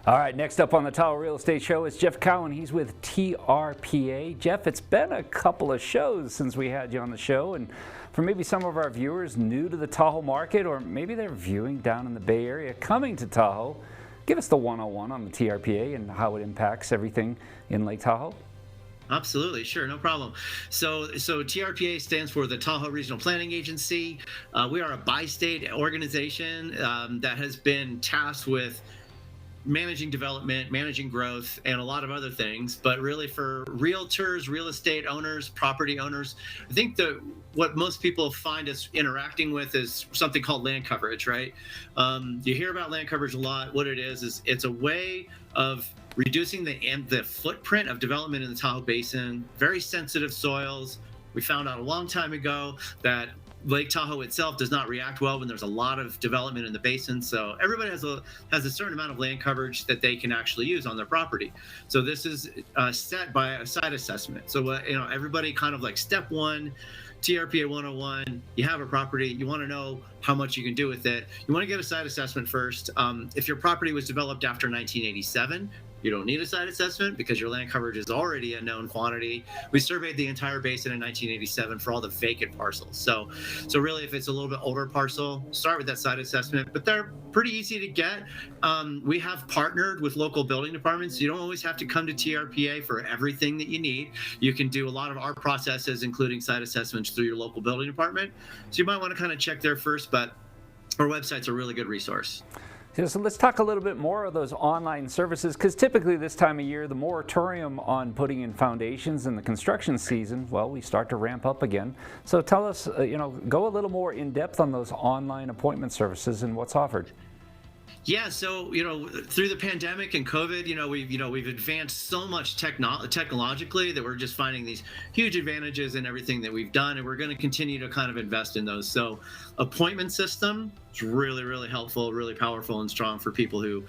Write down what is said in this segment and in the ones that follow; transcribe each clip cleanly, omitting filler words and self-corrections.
All right, next up on the Tahoe Real Estate Show is Jeff Cowen. He's with TRPA. Jeff, it's been a couple of shows since we had you on the show, and for maybe some of our viewers new to the Tahoe market, or maybe they're viewing down in the Bay Area coming to Tahoe, give us the 101 on the TRPA and how it impacts everything in Lake Tahoe. Absolutely, sure, no problem. So TRPA stands for the Tahoe Regional Planning Agency. We are a bi-state organization that has been tasked with managing development, managing growth, and a lot of other things. But really for realtors, real estate owners, property owners, I think what most people find us interacting with is something called land coverage, right? You hear about land coverage a lot. What it is it's a way of reducing the footprint of development in the Tahoe Basin, very sensitive soils. We found out a long time ago that Lake Tahoe itself does not react well when there's a lot of development in the basin. So everybody has a certain amount of land coverage that they can actually use on their property. So this is set by a site assessment. So everybody kind of like step one, TRPA 101, you have a property, you want to know how much you can do with it. You want to get a site assessment first. If your property was developed after 1987, you don't need a site assessment because your land coverage is already a known quantity. We surveyed the entire basin in 1987 for all the vacant parcels. So really, if it's a little bit older parcel, start with that site assessment, but they're pretty easy to get. We have partnered with local building departments. You don't always have to come to TRPA for everything that you need. You can do a lot of our processes, including site assessments, through your local building department. So you might want to kind of check there first, but our website's a really good resource. So let's talk a little bit more of those online services, because typically this time of year, the moratorium on putting in foundations in the construction season, well, we start to ramp up again. So tell us, go a little more in depth on those online appointment services and what's offered. Yeah, so through the pandemic and COVID, we've advanced so much technologically that we're just finding these huge advantages in everything that we've done, and we're going to continue to kind of invest in those. So, appointment system is really, really helpful, really powerful and strong for people who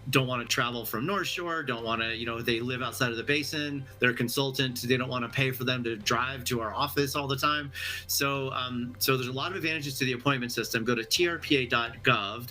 don't want to travel from North Shore, don't want to, they live outside of the basin, they're a consultant, they don't want to pay for them to drive to our office all the time. So there's a lot of advantages to the appointment system. Go to trpa.gov.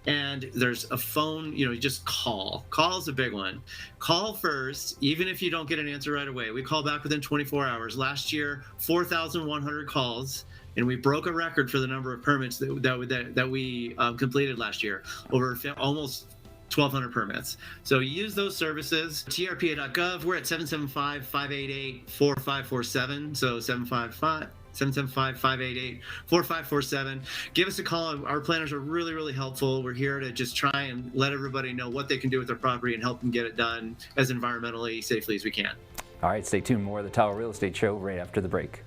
And there's a phone, you just call. Call is a big one. Call first, even if you don't get an answer right away. We call back within 24 hours. Last year, 4,100 calls, and we broke a record for the number of permits that we completed last year, over almost 1,200 permits. So use those services. TRPA.gov, we're at 775-588-4547. So 775-588-4547. Give us a call. Our planners are really, really helpful. We're here to just try and let everybody know what they can do with their property and help them get it done as environmentally safely as we can. All right, stay tuned. More of the Tahoe Real Estate Show right after the break.